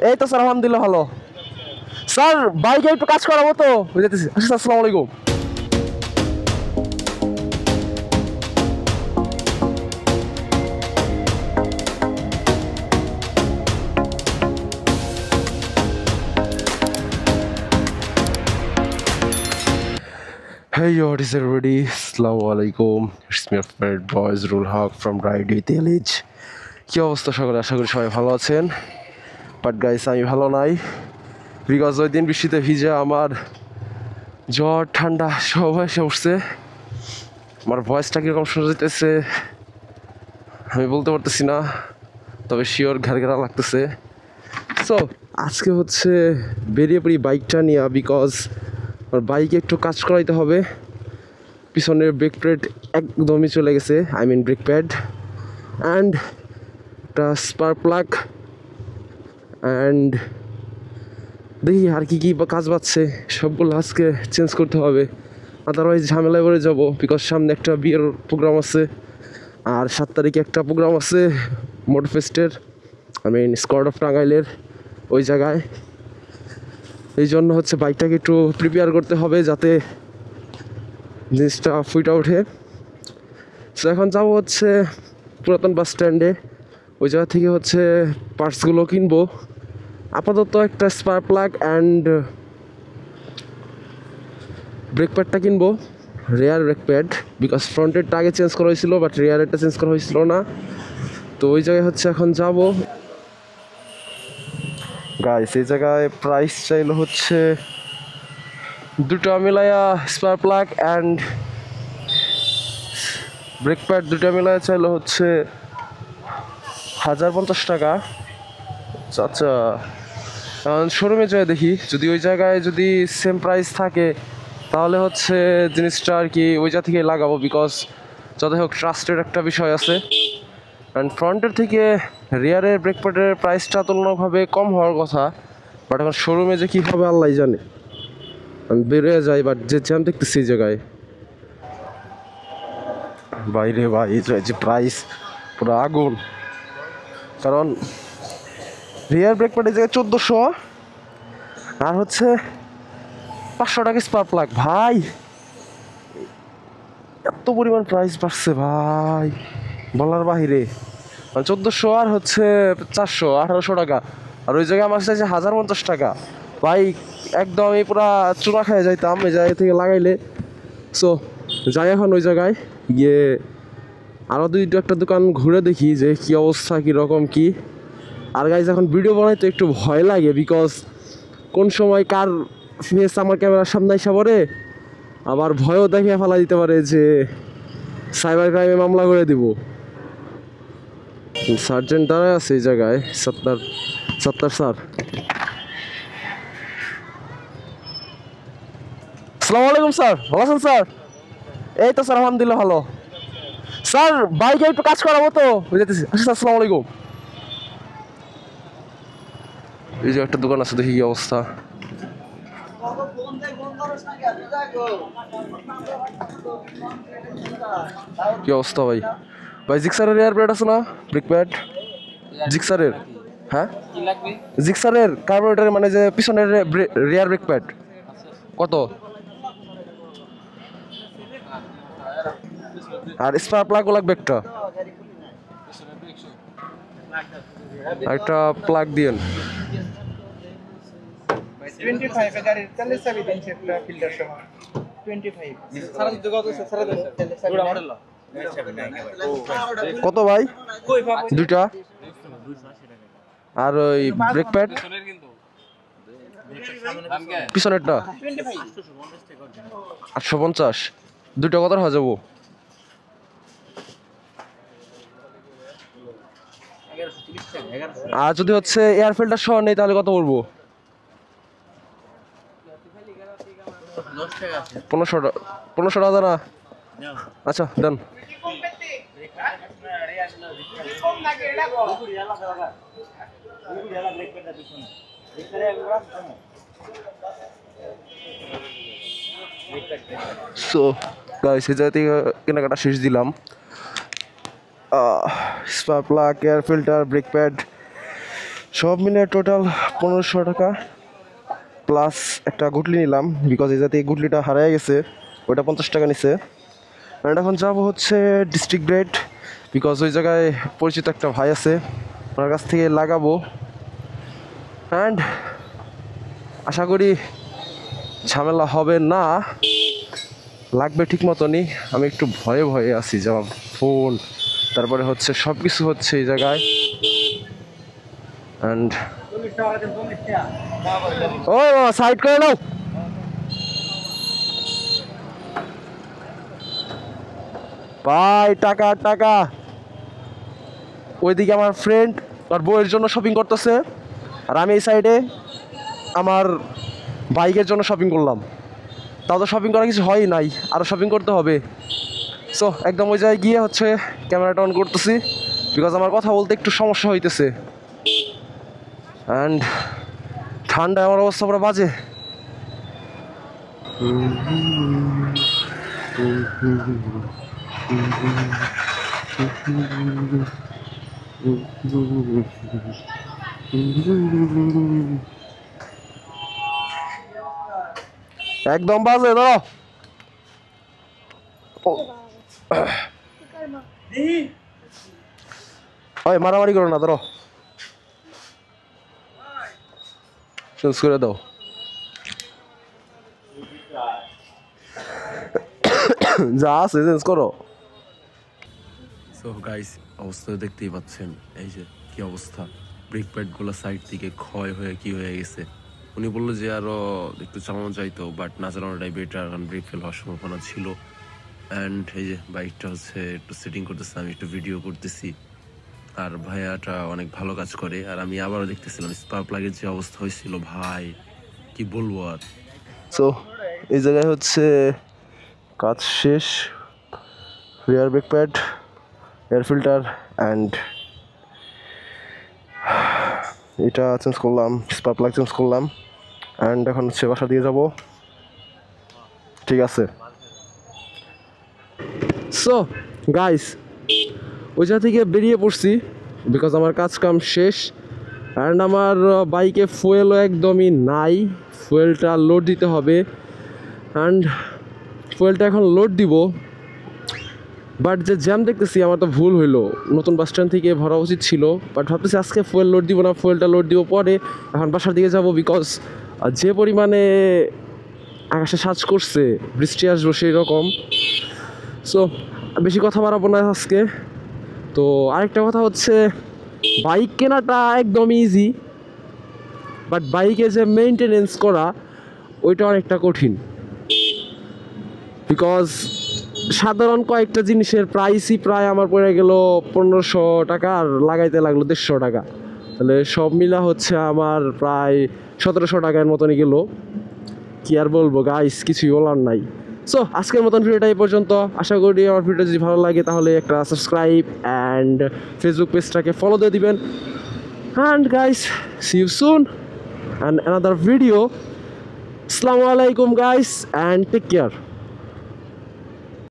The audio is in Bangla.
এই তো স্যার আলহামদুলিল্লাহ ভালো। স্যার বাইকে একটু কাজ করাবো তো বুঝতেছি। আচ্ছা আসসালামু আলাইকুম। Hey yo, what is everybody? Assalamu alaikum. It's me, your favorite boys, Rul Haq from Ride with Elite. কি অবস্থা সকলে? আশা করি সবাই ভালো আছেন। বাট গাইস আমি ভালো নাই, বিকজ ওই দিন বৃষ্টিতে ভিজে আমার জ্বর ঠান্ডা সব এসে উঠছে। আমার ভয়েসটা কীরকম শোনা যেতেছে আমি বলতে পারতেছি না, তবে শিওর ঘেরা লাগতেছে। সো আজকে হচ্ছে বেরিয়ে পড়ি বাইকটা নিয়ে, বিকজ আমার বাইকে একটু কাজ করাইতে হবে। পিছনের ব্রেক প্যাড একদমই চলে গেছে, I mean brake pad, and একটা স্পার প্লাগ, অ্যান্ড দেখি আর কি কী কাজ বাড়ছে সবগুলো আজকে চেঞ্জ করতে হবে। আদারওয়াইজ ঝামেলায় পড়ে যাবো, বিকজ সামনে একটা বিয়ের প্রোগ্রাম আছে, আর 7 তারিখে একটা প্রোগ্রাম আছে মোটরফেস্টের, আই মিন স্কোয়াড অফ টাঙ্গাইলের ওই জায়গায়। এই জন্য হচ্ছে বাইকটাকে একটু প্রিপেয়ার করতে হবে যাতে জিনিসটা ফুইটা ওঠে। সো এখন যাবো হচ্ছে পুরাতন বাস স্ট্যান্ডে, ওই জায়গা থেকে হচ্ছে পার্টসগুলো কিনবো। আপাতত একটা স্পার প্লাগ অ্যান্ড ব্রেক প্যাডটা কিনবো, রেয়ার ব্রেক প্যাড, বিকজ ফ্রন্টেরটা আগে চেঞ্জ করা হয়েছিল বাট রেয়ারেরটা চেঞ্জ করা হয়েছিল না। তো ওই জায়গায় হচ্ছে এখন যাবো। গাইস এই জায়গায় প্রাইস চাইলো হচ্ছে দুটো মিলাইয়া spare plug and brake pad দুটো মিলাইয়া চাইলো হচ্ছে 1050 টাকা। আচ্ছা এখন শোরুমে যাই দেখি, যদি ওই জায়গায় যদি সেম প্রাইস থাকে তাহলে হচ্ছে জিনিসটা আর কি ওই জায়গা থেকে লাগাবো, বিকজ যাতে হোক ট্রাস্টের একটা বিষয় আছে। অ্যান্ড ফ্রন্টের থেকে রিয়ারের ব্রেক প্যাডের প্রাইসটা তুলনাভাবে কম হওয়ার কথা, বাট এখন শোরুমে যে কী হবে আল্লাহ জানে। আমি বেরোয় যাই, বাট যে জ্যাম দেখতেছি এই জায়গায় বাইরে ভাই, এই যে প্রাইস পুরো আগুন। কারণ রিয়ার ব্রেক প্যাড এই জায়গায় 1400, আর হচ্ছে 500 টাকা স্পার প্লাগ। ভাই এত পরিমাণ প্রাইস বাড়ছে ভাই, বলার বাহিরে। 1400 আর হচ্ছে 400, 1800 টাকা, আর ওই জায়গায় আমার চাইছে 1050 টাকা। ভাই একদম আমি পুরা চুনা খেয়ে যাইতাম এই জায়গা থেকে লাগাইলে। সো যাই এখন ওই জায়গায় গিয়ে আরও একটা দোকান ঘুরে দেখি যে কী অবস্থা, কীরকম কী। আর গাইজ এখন ভিডিও বানাইতে একটু ভয় লাগে, বিকজ কোন সময় কার ফেস আমার ক্যামেরার সামনে এসে পড়ে, আবার ভয়ও দেখে ফেলা দিতে পারে যে সাইবার ক্রাইমে মামলা করে দিব। সার্জেন্ট দাঁড়ায় আছে এই জায়গায়, সত্তার স্যার। আসসালামু আলাইকুম স্যার, ভালো আছেন স্যার? এই তো স্যার আলহামদুলিল্লাহ ভালো। স্যার বাইকে একটু কাজ করাবো তো বুঝতেছি। আচ্ছা আসসালামু আলাইকুম। এই যে একটা দোকান আছে, দেখি কি অবস্থা। কি অবস্থা ভাই? ভাই জিক্সারের এয়ার প্যাড আছে না, ব্রেক প্যাড জিক্সারের? হ্যাঁ জিক্সারের কার্বোরেটরের, মানে যে পিছনের রিয়ার ব্রেক প্যাড কত? আর স্পার প্লাগও লাগবে একটা, একটা প্লাগ দিয়েন। 25 এ গাড়ির তেলে চাবি দেন একটা ফিল্টার সহ 25 সারা দিতে কত সারা দিন পুরো মডেল কত ভাই? দুইটা। আর ওই ব্রেক প্যাড পিছনেরটা 850, দুইটা কত হয়ে যাবো? আর যদি হচ্ছে এয়ার ফিল্টার সহ নেই তাহলে কত পড়বো? 1500 টাকা না? আচ্ছা দেন। সো গাইস এই জায়গা থেকে কেনাকাটা শেষ দিলাম। Spare plug, air filter, brake pad সব মিলে টোটাল 1500 টাকা প্লাস একটা গুটলি নিলাম, বিকজ এই জাতীয় এই গুটলিটা হারিয়ে গেছে, ওইটা 50 টাকা নিছে। অ্যান্ড এখন যাবো হচ্ছে ডিস্ট্রিক্ট গ্রেড, বিকজ ওই জায়গায় পরিচিত একটা ভাই আছে, ওনার কাছ থেকে লাগাবো। অ্যান্ড আশা করি ঝামেলা হবে না, লাগবে ঠিক মতনই। আমি একটু ভয়ে ভয়ে আছি, যেমন ফোন, তারপরে হচ্ছে সব কিছু হচ্ছে এই জায়গায়। অ্যান্ড ওই বাবা সাইড করে নাও। ভাই টাকা টাকা, ওইদিকে আমার ফ্রেন্ড আর বউয়ের জন্য শপিং করতেছে, আর আমি এই সাইডে আমার বাইকের জন্য শপিং করলাম। তাও তো শপিং করা কিছু হয়ই নাই, আরও শপিং করতে হবে। সো একদম ওই জায়গায় গিয়ে হচ্ছে ক্যামেরাটা অন করতেছি, বিকজ আমার কথা বলতে একটু সমস্যা হইতেছে। অ্যান্ড ঠান্ডায় আমার অবস্থা পুরো বাজে। একদম বাজে ধরো। ওই মারামারি করো না, ধরো চেঞ্জ করে দাও। যা আছে চেঞ্জ করো। সো গাইস, অবস্থা দেখতেই পাচ্ছেন, এই যে কি অবস্থা, ব্রেক প্যাডগুলো সাইড থেকে ক্ষয় হয়ে কি হয়ে গেছে। উনি বললো যে আরও একটু চালানো যাইতো, বাট না চালানোটাই বেটার, কারণ ব্রেক ফেল হওয়ার সম্ভাবনা ছিল। অ্যান্ড এই যে বাইকটা হচ্ছে একটু সেটিং করতেছে, আমি একটু ভিডিও করতেছি, আর ভাইয়াটা অনেক ভালো কাজ করে। আর আমি আবারও দেখতেছিলাম স্পার্ক প্লাগের যে অবস্থা হয়েছিল, ভাই কি বলবো আর। সো এই জায়গায় হচ্ছে কাজ শেষ, rear brake pad, air filter and এটা চেঞ্জ করলাম, স্পার্ক প্লাগ চেঞ্জ করলাম। অ্যান্ড এখন হচ্ছে বাসা দিয়ে যাব। ঠিক আছে। সো গাইস, ওই জায়গা থেকে বেরিয়ে পড়ছি, বিকজ আমার কাজ কাম শেষ। অ্যান্ড আমার বাইকে ফুয়েলও একদমই নাই, ফুয়েলটা লোড দিতে হবে। অ্যান্ড ফুয়েলটা এখন লোড দিব, বাট যে জ্যাম দেখতেছি আমার তো ভুল হইলো, নতুন বাস স্ট্যান্ড থেকে ভরা উচিত ছিল। বাট ভাবতেছি আজকে ফুয়েল লোড দিব না, ফুয়েলটা লোড দিব পরে। এখন বাসার দিকে যাব, বিকজ যে পরিমাণে আকাশে সাজ করছে, বৃষ্টি আসবো সেই রকম। সো বেশি কথা বাড়াবো না আজকে। তো আরেকটা কথা হচ্ছে, বাইক কেনাটা একদম ইজি, বাট বাইকে যে মেনটেনেন্স করা ওইটা অনেকটা কঠিন, বিকজ সাধারণ কয়েকটা জিনিসের প্রাইসই প্রায় আমার পড়ে গেল 1500 টাকা, আর লাগাইতে লাগলো 150 টাকা। তাহলে সব মিলা হচ্ছে আমার প্রায় 1700 টাকার মতনই গেল। কি আর বলবো গাইস, কিছুই বলার নাই। সো আজকের মতন ভিডিওটা এই পর্যন্ত। আশা করি আমার ভিডিও যদি ভালো লাগে তাহলে একটা সাবস্ক্রাইব অ্যান্ড ফেসবুক পেজটাকে ফলো দিয়ে দিবেন। And guys, see you soon and another video. আসসালামু আলাইকুম গাইস অ্যান্ড টেক কেয়ার।